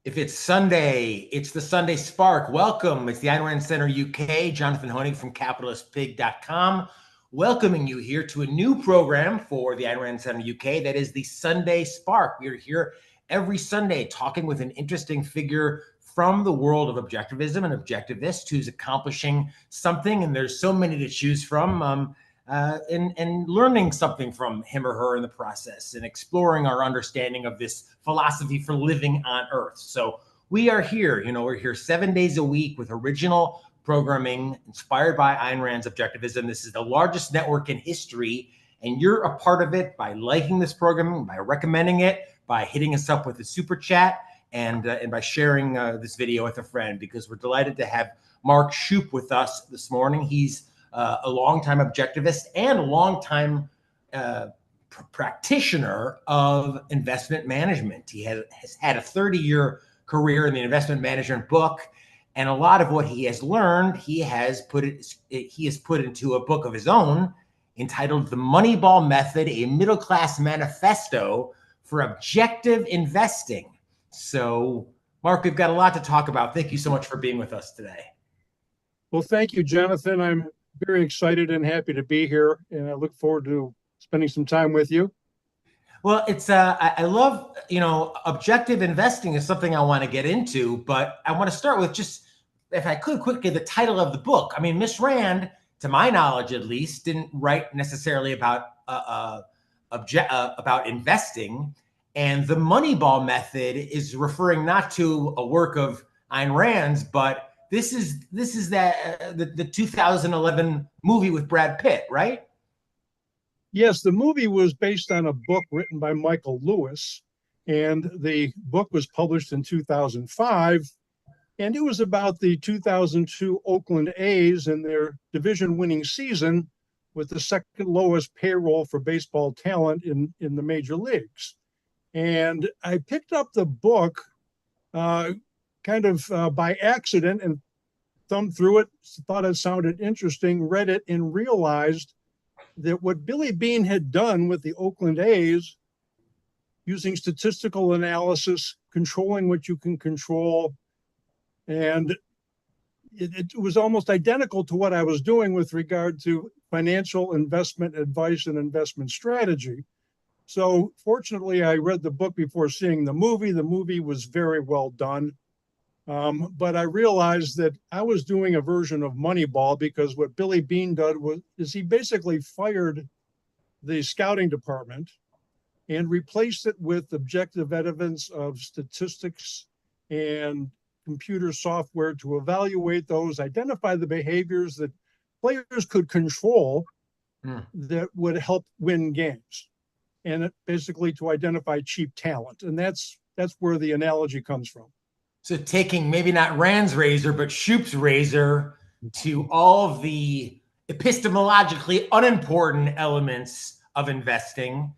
If it's Sunday, it's the Sunday Spark. Welcome. It's the Ayn Rand Center UK. Jonathan Hoenig from capitalistpig.com, welcoming you here to a new program for the Ayn Rand Center UK. That is the Sunday Spark. We are here every Sunday talking with an interesting figure from the world of objectivism, an objectivist who's accomplishing something, and there's so many to choose from. And learning something from him or her in the process and exploring our understanding of this philosophy for living on Earth. So we are here, we're here 7 days a week with original programming inspired by Ayn Rand's objectivism. This is the largest network in history, and you're a part of it by liking this program, by recommending it, by hitting us up with a super chat, and by sharing this video with a friend, because we're delighted to have Mark Shupe with us this morning. He's a longtime objectivist and a longtime practitioner of investment management. He has had a 30-year career in the investment management book, and a lot of what he has learned, he has put into a book of his own entitled "The Moneyball Method: A Middle-Class Manifesto for Objective Investing." So, Mark, we've got a lot to talk about. Thank you so much for being with us today. Well, thank you, Jonathan. I'm very excited and happy to be here, and I look forward to spending some time with you. Well, it's I love, objective investing is something I want to get into, but I want to start with just, if I could quickly, the title of the book. I mean, Miss Rand, to my knowledge at least, didn't write necessarily about investing, and the Moneyball method is referring not to a work of Ayn Rand's, but this is the 2011 movie with Brad Pitt, right? Yes, the movie was based on a book written by Michael Lewis, and the book was published in 2005, and it was about the 2002 Oakland A's and their division-winning season with the second lowest payroll for baseball talent in the major leagues. And I picked up the book by accident and thumbed through it, thought it sounded interesting, read it, and realized that what Billy Beane had done with the Oakland A's, using statistical analysis, controlling what you can control, and it was almost identical to what I was doing with regard to financial investment advice and investment strategy. So fortunately, I read the book before seeing the movie. The movie was very well done. But I realized that I was doing a version of Moneyball, because what Billy Beane did is he basically fired the scouting department and replaced it with objective evidence of statistics and computer software to evaluate those, identify the behaviors that players could control that would help win games, and basically to identify cheap talent. And that's where the analogy comes from. So taking maybe not Rand's razor, but Shupe's razor to all of the epistemologically unimportant elements of investing.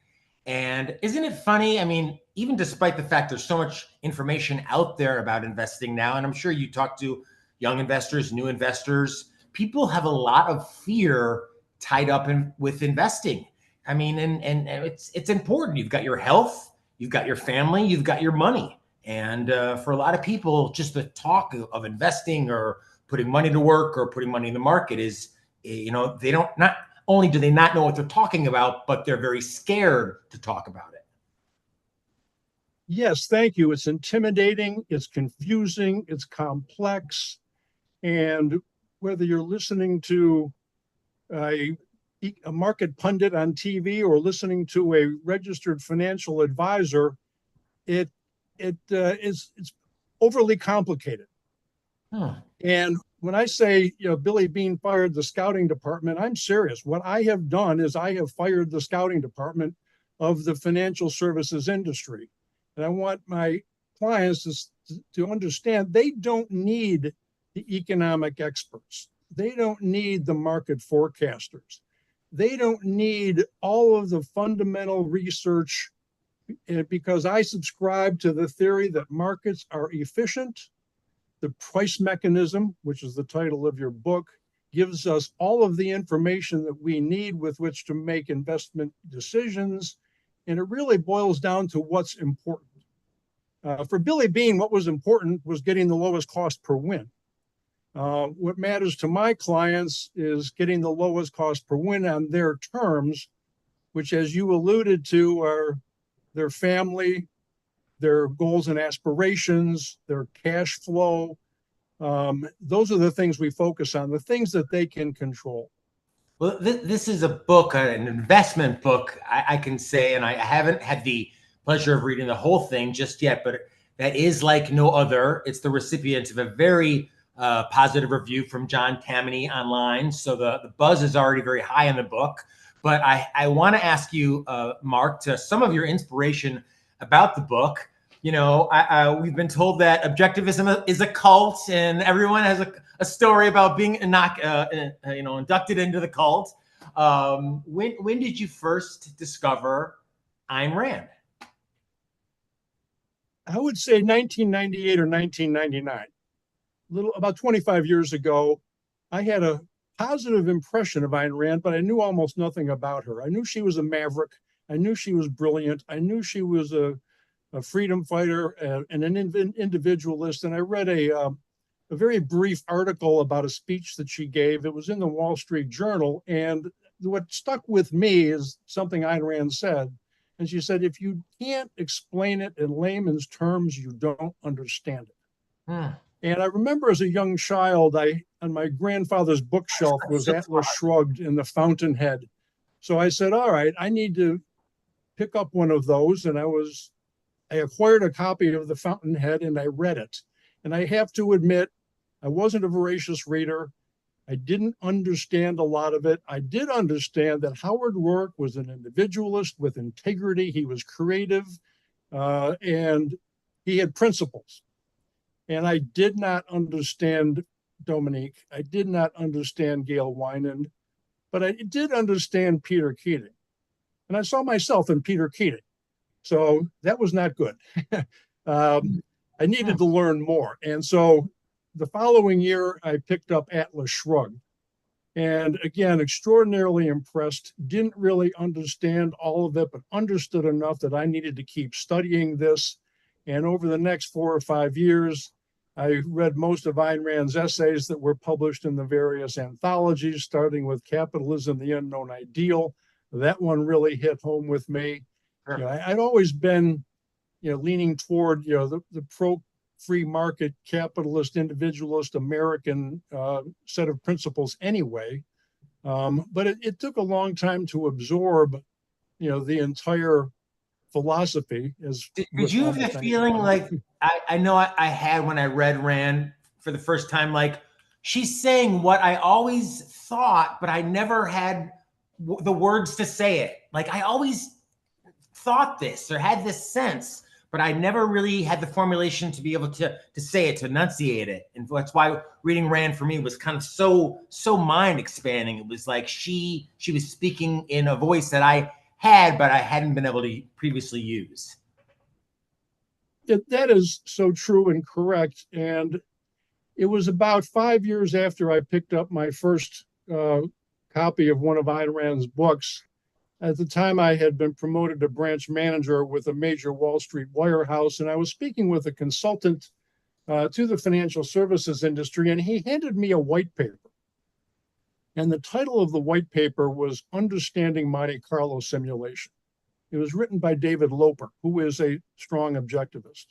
And isn't it funny? I mean, even despite the fact there's so much information out there about investing now, and I'm sure you talk to young investors, new investors, people have a lot of fear tied up with investing. I mean, and it's important. You've got your health, you've got your family, you've got your money. And for a lot of people, just the talk of investing or putting money to work or putting money in the market is, they not only do they not know what they're talking about, but they're very scared to talk about it. Yes, thank you. It's intimidating, it's confusing, it's complex. And whether you're listening to a market pundit on TV or listening to a registered financial advisor, it's overly complicated. And when I say, Billy Beane fired the scouting department, I'm serious. What I have done is I have fired the scouting department of the financial services industry. And I want my clients to understand they don't need the economic experts. They don't need the market forecasters. They don't need all of the fundamental research, because I subscribe to the theory that markets are efficient. The price mechanism, which is the title of your book, gives us all of the information that we need with which to make investment decisions. And it really boils down to what's important. For Billy Beane, what was important was getting the lowest cost per win. What matters to my clients is getting the lowest cost per win on their terms, which, as you alluded to, are their family, their goals and aspirations, their cash flow. Those are the things we focus on, the things that they can control. Well, this is a book, an investment book, I can say, and I haven't had the pleasure of reading the whole thing just yet, but that is like no other. It's the recipient of a very positive review from John Tammany online. So the buzz is already very high in the book. But I want to ask you, Mark, to some of your inspiration about the book. You know, we've been told that objectivism is a cult, and everyone has a story about being inducted into the cult. When did you first discover Ayn Rand? I would say 1998 or 1999. About 25 years ago, I had a positive impression of Ayn Rand, but I knew almost nothing about her. I knew she was a maverick. I knew she was brilliant. I knew she was a freedom fighter and an individualist. And I read a very brief article about a speech that she gave. It was in the Wall Street Journal. And what stuck with me is something Ayn Rand said. And she said, if you can't explain it in layman's terms, you don't understand it. And I remember as a young child, on my grandfather's bookshelf was Atlas Shrugged and The Fountainhead. So I said, all right, I need to pick up one of those. And I acquired a copy of The Fountainhead and I read it. And I have to admit, I wasn't a voracious reader. I didn't understand a lot of it. I did understand that Howard Roark was an individualist with integrity. He was creative and he had principles. And I did not understand Dominique. I did not understand Gail Winan, but I did understand Peter Keating. And I saw myself in Peter Keating. So that was not good. I needed to learn more. And so the following year, I picked up Atlas Shrugged. And again, extraordinarily impressed, didn't really understand all of it, but understood enough that I needed to keep studying this. And over the next 4 or 5 years, I read most of Ayn Rand's essays that were published in the various anthologies, starting with Capitalism, the Unknown Ideal. That one really hit home with me. Sure. You know, I'd always been, leaning toward, the pro-free market, capitalist, individualist, American set of principles anyway. But it took a long time to absorb, the entire philosophy. Did you have that feeling like I know I had when I read Rand for the first time, like she's saying what I always thought, but I never had the words to say it. Like I always thought this or had this sense, but I never really had the formulation to be able to say it, to enunciate it. And that's why reading Rand for me was kind of so mind expanding. It was like she was speaking in a voice that I had, but I hadn't been able to previously use. That is so true and correct. And it was about 5 years after I picked up my first copy of one of Ayn Rand's books. At the time, I had been promoted to branch manager with a major Wall Street wirehouse, and I was speaking with a consultant to the financial services industry, and he handed me a white paper. And the title of the white paper was Understanding Monte Carlo Simulation. It was written by David Loper, who is a strong objectivist.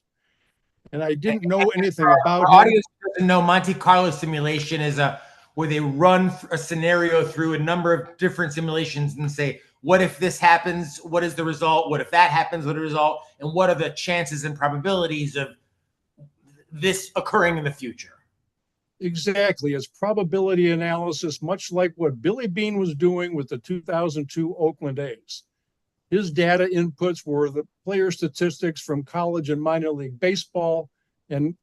And I didn't know anything about him. Audience doesn't know Monte Carlo simulation is where they run a scenario through a number of different simulations and say, what if this happens? What is the result? What if that happens? What is the result? And what are the chances and probabilities of this occurring in the future? Exactly. It's probability analysis, much like what Billy Beane was doing with the 2002 Oakland A's. His data inputs were the player statistics from college and minor league baseball and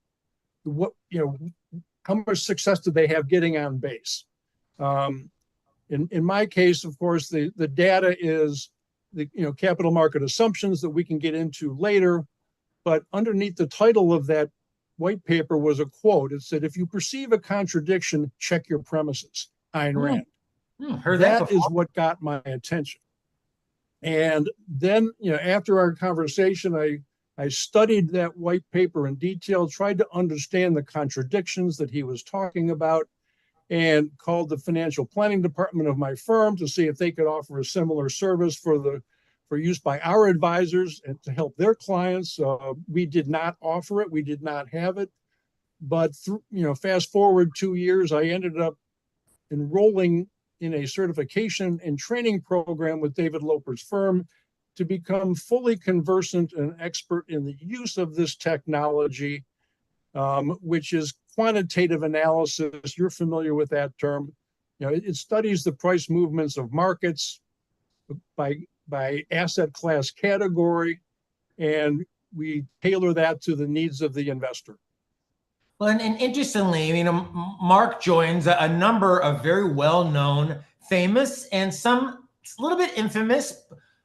how much success did they have getting on base. In my case, of course, the data is the capital market assumptions that we can get into later. But underneath the title of that white paper was a quote. It said, if you perceive a contradiction, check your premises. Ayn Rand. That is what got my attention. And then, after our conversation, I I studied that white paper in detail, tried to understand the contradictions that he was talking about, and called the financial planning department of my firm to see if they could offer a similar service for use by our advisors and to help their clients. We did not offer it. We did not have it. But fast forward 2 years, I ended up enrolling in a certification and training program with David Loper's firm to become fully conversant and expert in the use of this technology, which is quantitative analysis. You're familiar with that term. It studies the price movements of markets by asset class category, and we tailor that to the needs of the investor. Well, and interestingly, Mark joins a number of very well-known, famous, and some a little bit infamous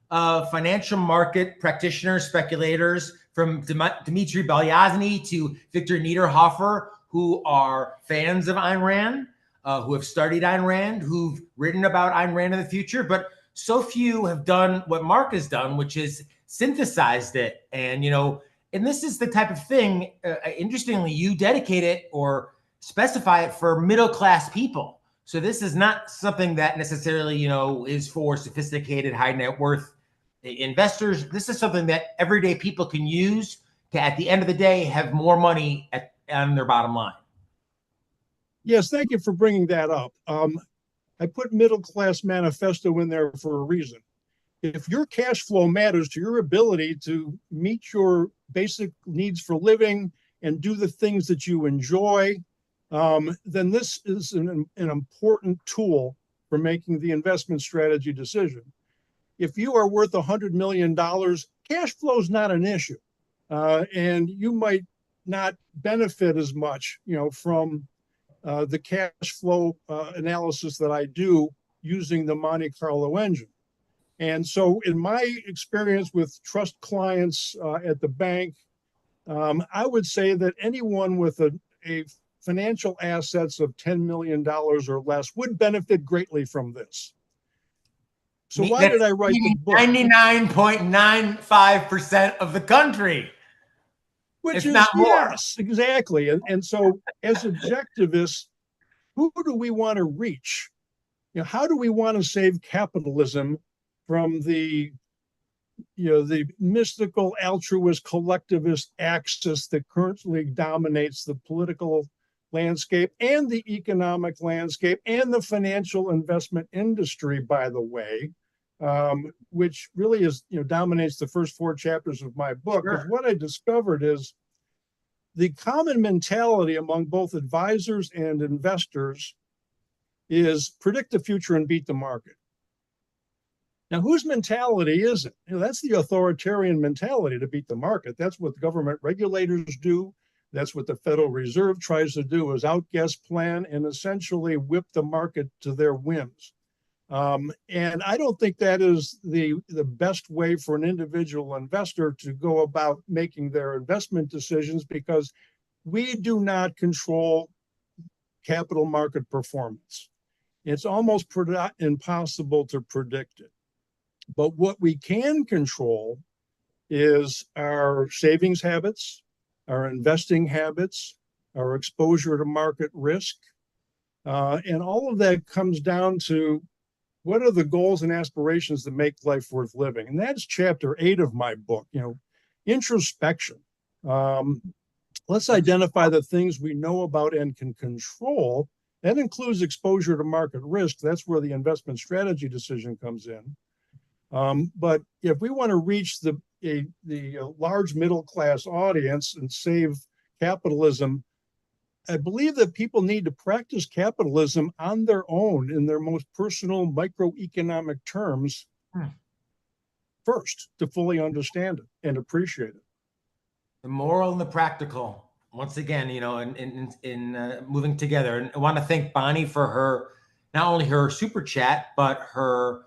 financial market practitioners, speculators, from Dmitry Belyazny to Victor Niederhofer, who are fans of Ayn Rand, who have studied Ayn Rand, who've written about Ayn Rand in the future, but so few have done what Mark has done, which is synthesized it. And, and this is the type of thing, interestingly, you dedicate it or specify it for middle-class people. So this is not something that necessarily, is for sophisticated, high net worth investors. This is something that everyday people can use to, at the end of the day, have more money on their bottom line. Yes, thank you for bringing that up. I put middle class manifesto in there for a reason. If your cash flow matters to your ability to meet your basic needs for living and do the things that you enjoy, then this is an important tool for making the investment strategy decision. If you are worth $100 million, cash flow is not an issue. And you might not benefit as much, from the cash flow analysis that I do using the Monte Carlo engine. And so in my experience with trust clients at the bank, I would say that anyone with a financial assets of $10 million or less would benefit greatly from this. So why did I write the book? 99.95% of the country. Which is, yes, exactly. And so as objectivists, who do we want to reach? How do we want to save capitalism from the mystical altruist collectivist axis that currently dominates the political landscape and the economic landscape and the financial investment industry, by the way, which really is, dominates the first 4 chapters of my book. Sure. Because what I discovered is the common mentality among both advisors and investors is predict the future and beat the market. Now, whose mentality is it? That's the authoritarian mentality, to beat the market. That's what government regulators do. That's what the Federal Reserve tries to do, is outguess, plan, and essentially whip the market to their whims. And I don't think that is the best way for an individual investor to go about making their investment decisions, because we do not control capital market performance. It's almost impossible to predict it. But what we can control is our savings habits, our investing habits, our exposure to market risk. And all of that comes down to what are the goals and aspirations that make life worth living? And that's chapter 8 of my book, introspection. Let's identify the things we know about and can control. That includes exposure to market risk. That's where the investment strategy decision comes in. But if we want to reach the large middle class audience and save capitalism, I believe that people need to practice capitalism on their own in their most personal microeconomic terms first, to fully understand it and appreciate it. The moral and the practical, once again, in moving together. And I want to thank Bonnie for her, not only her super chat, but her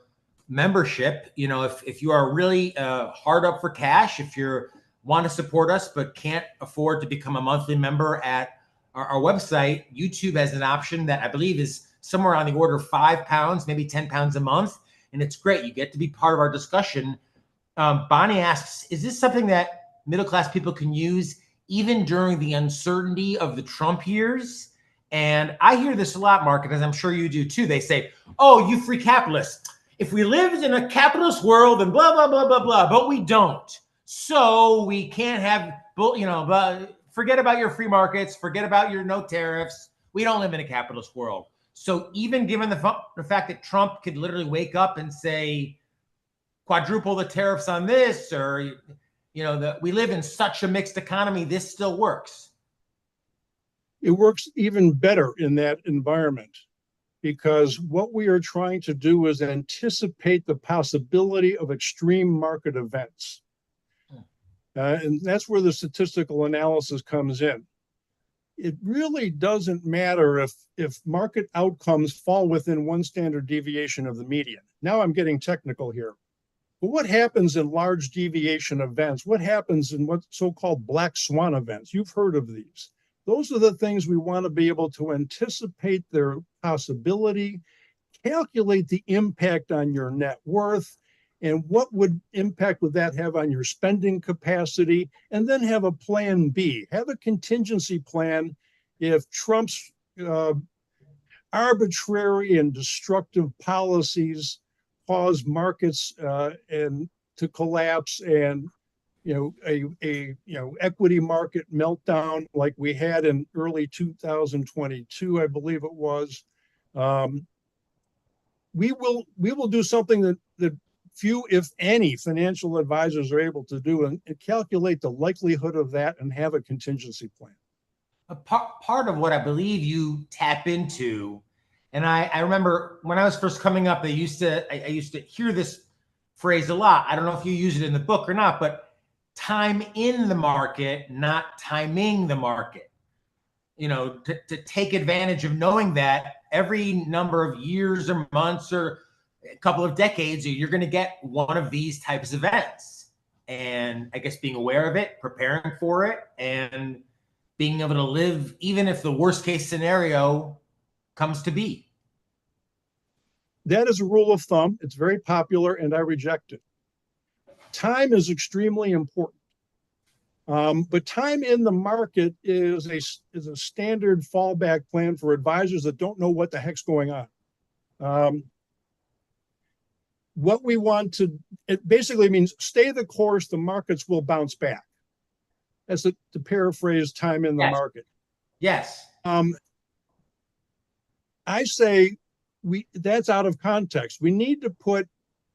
membership. If you are really hard up for cash, if you want to support us but can't afford to become a monthly member at our website, YouTube has an option that I believe is somewhere on the order of £5, maybe £10 a month. And it's great. You get to be part of our discussion. Bonnie asks, is this something that middle-class people can use even during the uncertainty of the Trump years. And I hear this a lot, Mark, as I'm sure you do too. They say, oh, you free capitalists. If we lived in a capitalist world and blah, blah, blah, blah, blah, but we don't. So we can't have, forget about your free markets, forget about your no tariffs. We don't live in a capitalist world. So even given the fact that Trump could literally wake up and say, quadruple the tariffs on this, or, we live in such a mixed economy, this still works. It works even better in that environment, because what we are trying to do is anticipate the possibility of extreme market events. And that's where the statistical analysis comes in. It really doesn't matter if market outcomes fall within one standard deviation of the median. Now I'm getting technical here. But what happens in large deviation events? What happens in what so-called black swan events? You've heard of these. Those are the things we want to be able to anticipate their possibility, calculate the impact on your net worth, and what impact would that have on your spending capacity, and then have a plan B, have a contingency plan if Trump's arbitrary and destructive policies cause markets and to collapse, and equity market meltdown like we had in early 2022, I believe it was. We will do something that few, if any, financial advisors are able to do, and calculate the likelihood of that and have a contingency plan. A part of what I believe you tap into, and I remember when I was first coming up, I used to hear this phrase a lot. I don't know if you use it in the book or not, but time in the market, not timing the market. To take advantage of knowing that every number of years or months or a couple of decades, you're going to get one of these types of events. And I guess being aware of it, preparing for it, and being able to live, even if the worst case scenario comes to be. That is a rule of thumb. It's very popular, and I reject it. Time is extremely important. But time in the market is a standard fallback plan for advisors that don't know what the heck's going on. What we want to, it basically means stay the course, the markets will bounce back. That's to paraphrase time in the market. Yes. I say that's out of context. We need to put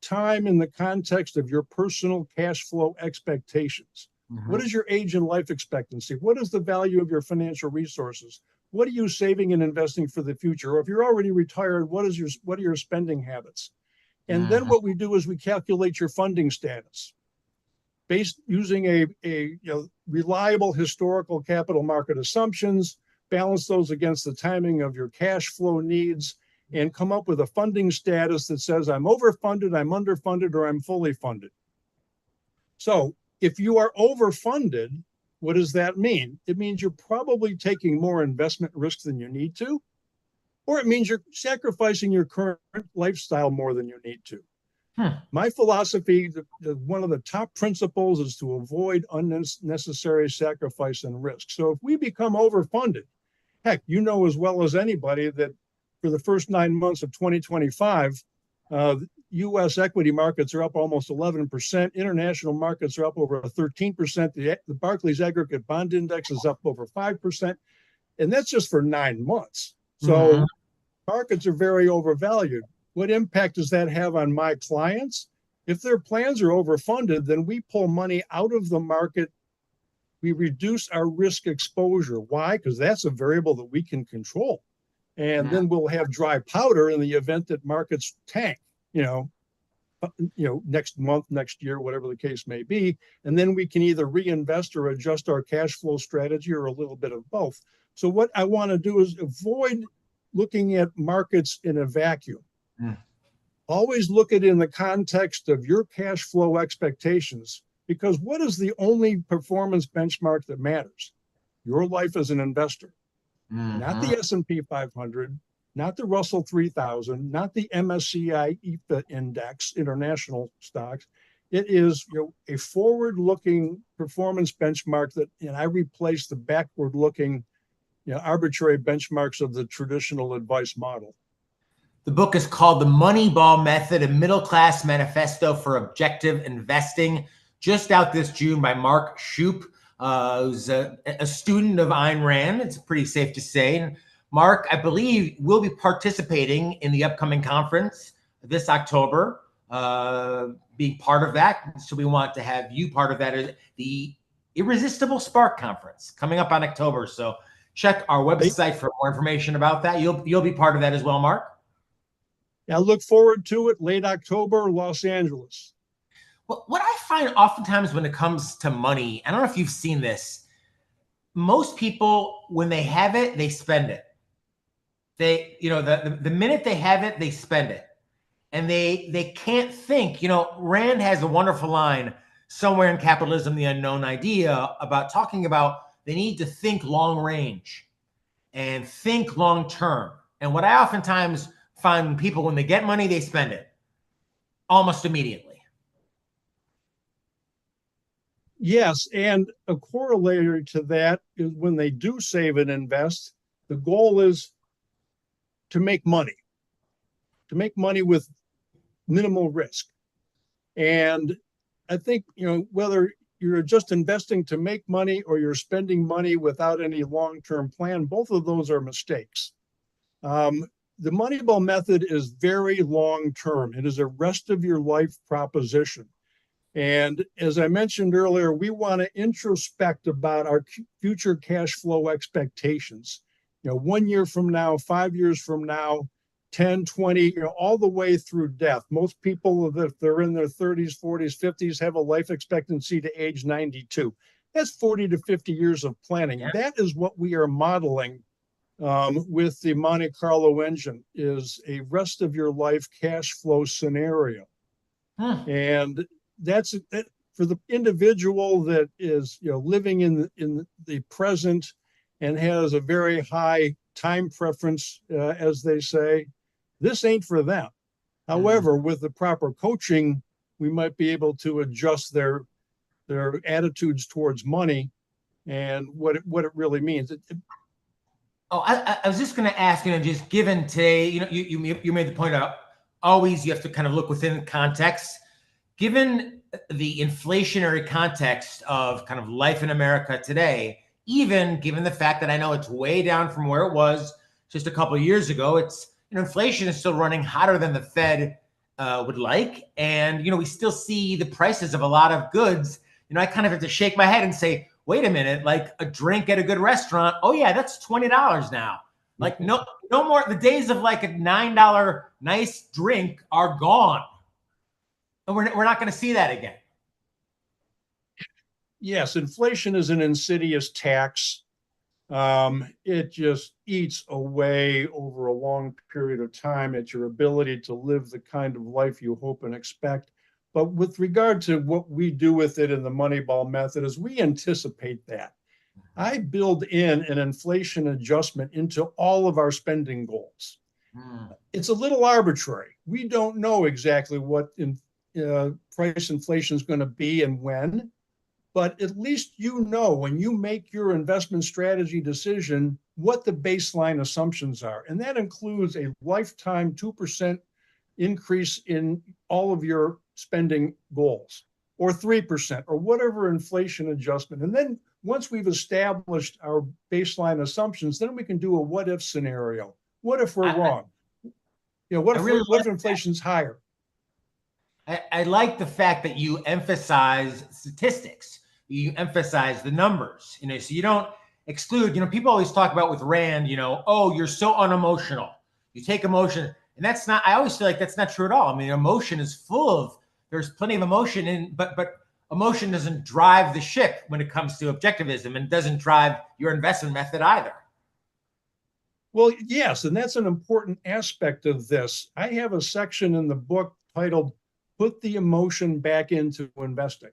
time in the context of your personal cash flow expectations. Mm-hmm. What is your age and life expectancy? What is the value of your financial resources? What are you saving and investing for the future? Or if you're already retired, what are your spending habits? And then what we do is we calculate your funding status based using a reliable historical capital market assumptions, balance those against the timing of your cash flow needs, and come up with a funding status that says I'm overfunded, I'm underfunded, or I'm fully funded. So if you are overfunded, what does that mean? It means you're probably taking more investment risk than you need to, or it means you're sacrificing your current lifestyle more than you need to. My philosophy, one of the top principles, is to avoid unnecessary sacrifice and risk. So if we become overfunded, heck, you know as well as anybody that for the first 9 months of 2025, U.S. equity markets are up almost 11%. International markets are up over 13%. The Barclays Aggregate Bond Index is up over 5%. And that's just for 9 months. So markets are very overvalued. What impact does that have on my clients? If their plans are overfunded, then we pull money out of the market. We reduce our risk exposure. Why? Because that's a variable that we can control. And then we'll have dry powder in the event that markets tank, next month, next year, whatever the case may be. And then we can either reinvest or adjust our cash flow strategy, or a little bit of both. So what I want to do is avoid looking at markets in a vacuum. Always look at it in the context of your cash flow expectations, because what is the only performance benchmark that matters? Your life as an investor. Not the S&P 500, not the Russell 3000, not the MSCI EFA index, international stocks. It is, a forward-looking performance benchmark that, I replace the backward-looking, arbitrary benchmarks of the traditional advice model. The book is called The Moneyball Method, a middle-class manifesto for objective investing, just out this June by Mark Shupe, who's a student of Ayn Rand. It's pretty safe to say. And Mark, I believe, will be participating in the upcoming conference this October, being part of that. So we want to have you part of that, the Irresistible Spark Conference coming up on October. So check our website for more information about that. You'll be part of that as well, Mark? I look forward to it. Late October, Los Angeles. Well, what I find oftentimes when it comes to money, I don't know if you've seen this, most people, when they have it, they spend it. They, the minute they have it, they spend it. And they can't think. Rand has a wonderful line somewhere in Capitalism, the Unknown Idea, about talking about they need to think long range and think long term. And what I oftentimes find people, when they get money, they spend it almost immediately. Yes, and a corollary to that is when they do save and invest, the goal is to make money with minimal risk. And I think, whether you're just investing to make money or you're spending money without any long-term plan, both of those are mistakes. The Moneyball method is very long-term. It is a rest of your life proposition. And as I mentioned earlier, we want to introspect about our future cash flow expectations. 1 year from now, 5 years from now, 10, 20, all the way through death. Most people, if they're in their 30s, 40s, 50s, have a life expectancy to age 92. That's 40 to 50 years of planning. Yeah. That is what we are modeling with the Monte Carlo engine, is a rest of your life cash flow scenario. And that's for the individual that is, living in the present and has a very high time preference, as they say. This ain't for them. However, with the proper coaching, we might be able to adjust their attitudes towards money and what it really means. I was just going to ask, just given today, you made the point out, always you have to kind of look within context. Given the inflationary context of kind of life in America today, even given the fact that I know it's way down from where it was just a couple of years ago, it's, inflation is still running hotter than the Fed would like. And, we still see the prices of a lot of goods. I kind of have to shake my head and say, wait a minute, like a drink at a good restaurant. Oh yeah, that's $20 now. Like no more. The days of like a $9 nice drink are gone. And we're not going to see that again. Yes, inflation is an insidious tax. It just eats away over a long period of time at your ability to live the kind of life you hope and expect. But with regard to what we do with it in the Moneyball method, is we anticipate that. I build in an inflation adjustment into all of our spending goals. It's a little arbitrary. We don't know exactly what price inflation is going to be and when, but at least when you make your investment strategy decision, what the baseline assumptions are. And that includes a lifetime 2% increase in all of your spending goals, or 3%, or whatever inflation adjustment. And then once we've established our baseline assumptions, then we can do a what if scenario. What if we're wrong? What if inflation's higher? I like the fact that you emphasize statistics. You emphasize the numbers, so you don't exclude, people always talk about with Rand, oh, you're so unemotional. You take emotion, and that's not, I always feel like that's not true at all. I mean, emotion is full of, there's plenty of emotion but emotion doesn't drive the ship when it comes to objectivism, and doesn't drive your investment method either. Well, yes, and that's an important aspect of this. I have a section in the book titled, Put the Emotion Back into Investing.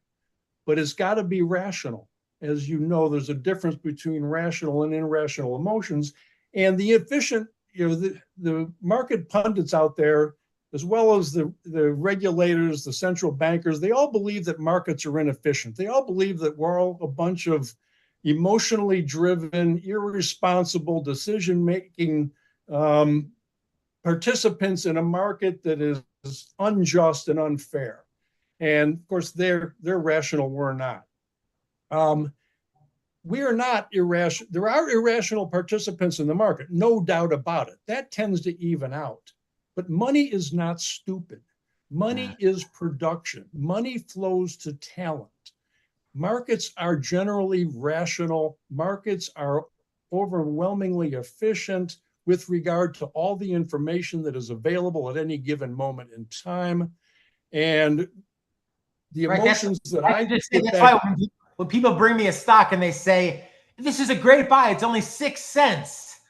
But it's got to be rational. As you know, there's a difference between rational and irrational emotions. And the efficient, the market pundits out there, as well as the regulators, the central bankers, they all believe that markets are inefficient. They all believe that we're all a bunch of emotionally driven, irresponsible, decision-making participants in a market that is unjust and unfair. And of course, they're rational, we're not. We are not irrational. There are irrational participants in the market, no doubt about it. That tends to even out. But money is not stupid. Money is production. Money flows to talent. Markets are generally rational. Markets are overwhelmingly efficient with regard to all the information that is available at any given moment in time. And the emotions that I just say, that's why when people bring me a stock and they say, this is a great buy, it's only 6 cents.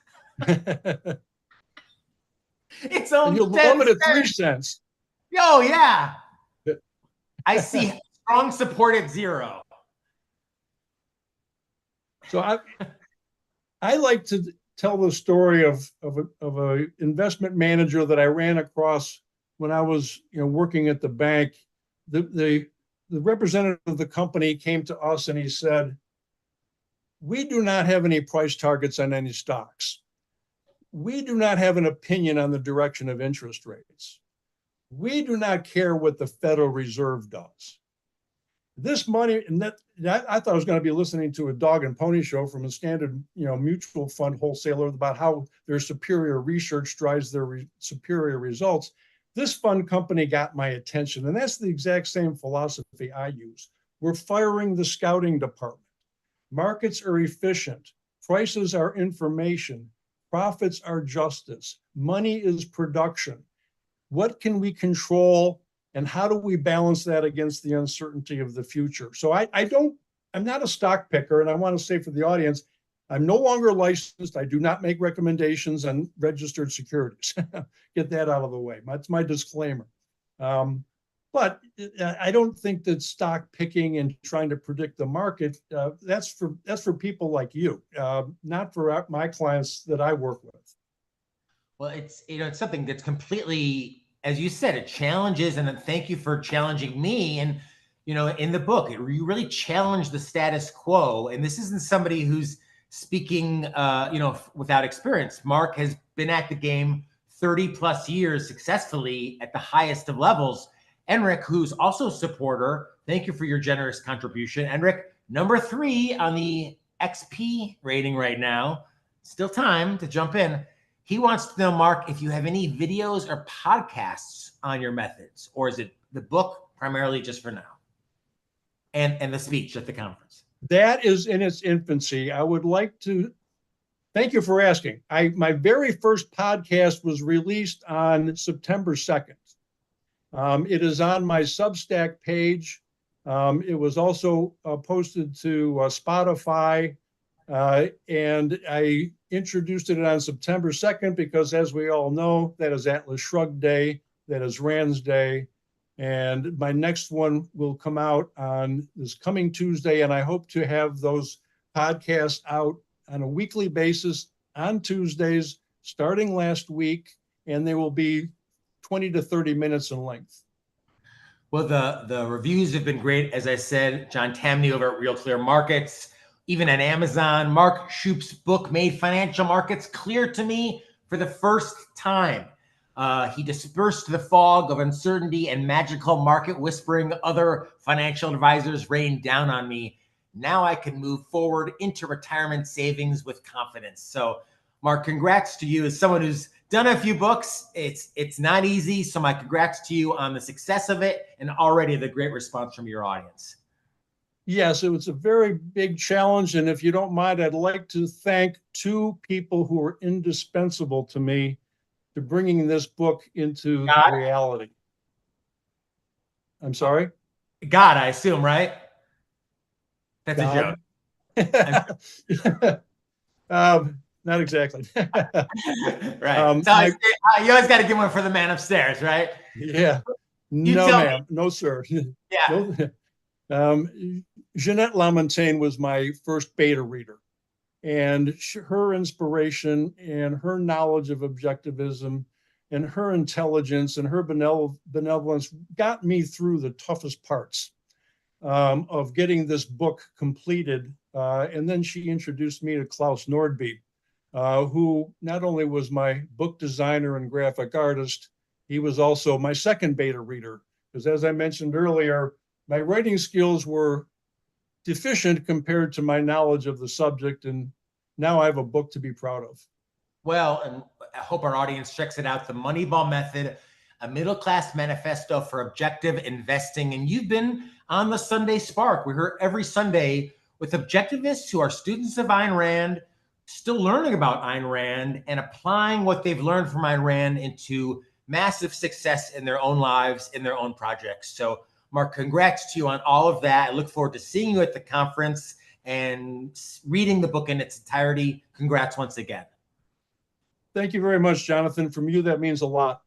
It's only you'll love it at 3 cents. Oh, yeah. I see strong support at 0. So I like to tell the story of a investment manager that I ran across when I was working at the bank. The representative of the company came to us and he said, we do not have any price targets on any stocks. We do not have an opinion on the direction of interest rates. We do not care what the Federal Reserve does. This money, and that I thought I was going to be listening to a dog and pony show from a standard, mutual fund wholesaler about how their superior research drives their superior results. This fund company got my attention, and that's the exact same philosophy I use. We're firing the scouting department. Markets are efficient. Prices are information. Profits are justice. Money is production. What can we control, and how do we balance that against the uncertainty of the future? So I'm not a stock picker, and I want to say for the audience, I'm no longer licensed. I do not make recommendations on registered securities. Get that out of the way. That's my disclaimer. But I don't think that stock picking and trying to predict the market, that's for people like you, not for my clients that I work with. Well, it's something that's completely, as you said, it challenges, and thank you for challenging me. And in the book, you really challenge the status quo. And this isn't somebody who's speaking, without experience. Mark has been at the game 30 plus years successfully at the highest of levels. Enric, who's also a supporter, thank you for your generous contribution. Enric, number 3 on the XP rating right now. Still time to jump in. He wants to know, Mark, if you have any videos or podcasts on your methods, or is it the book primarily just for now? And the speech at the conference. That is in its infancy. I would like to thank you for asking. My very first podcast was released on September 2nd. It is on my Substack page. It was also posted to Spotify, and I introduced it on September 2nd because, as we all know, that is Atlas Shrugged Day, that is Rand's Day, and my next one will come out on this coming Tuesday, and I hope to have those podcasts out on a weekly basis on Tuesdays, starting last week, and they will be 20 to 30 minutes in length. Well, the reviews have been great. As I said, John Tamney over at Real Clear Markets, even at Amazon. Mark Shupe's book made financial markets clear to me for the first time. He dispersed the fog of uncertainty and magical market whispering other financial advisors rained down on me. Now I can move forward into retirement savings with confidence. So, Mark, congrats to you as someone who's done a few books. It's not easy. So my congrats to you on the success of it and already the great response from your audience. Yes, it was a very big challenge. And if you don't mind, I'd like to thank 2 people who are indispensable to me to bringing this book into reality. I'm sorry? God, I assume, right? That's God. A joke. Not exactly. Right. So you always got to give one for the man upstairs, right? Yeah. No, ma'am. No, sir. Yeah. No. Jeanette Lamontagne was my first beta reader, and her inspiration and her knowledge of objectivism and her intelligence and her benevolence got me through the toughest parts of getting this book completed. And then she introduced me to Klaus Nordby, who not only was my book designer and graphic artist, he was also my second beta reader. Because as I mentioned earlier, my writing skills were deficient compared to my knowledge of the subject. And now I have a book to be proud of. Well, and I hope our audience checks it out. The Moneyball Method, a middle-class manifesto for objective investing. And you've been on the Sunday Spark. We're here every Sunday with objectivists who are students of Ayn Rand, still learning about Ayn Rand and applying what they've learned from Ayn Rand into massive success in their own lives, in their own projects. So, Mark, congrats to you on all of that. I look forward to seeing you at the conference and reading the book in its entirety. Congrats once again. Thank you very much, Jonathan. From you, that means a lot.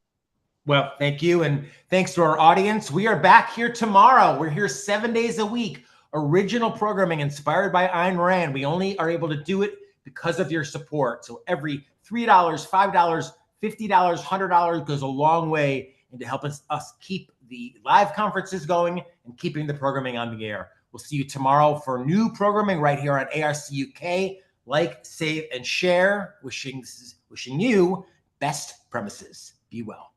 Well, thank you. And thanks to our audience. We are back here tomorrow. We're here 7 days a week. Original programming inspired by Ayn Rand. We only are able to do it because of your support. So every $3, $5, $50, $100 goes a long way into helping us keep the live conferences going and keeping the programming on the air. We'll see you tomorrow for new programming right here on ARCUK. Like, save, and share. Wishing you best premises. Be well.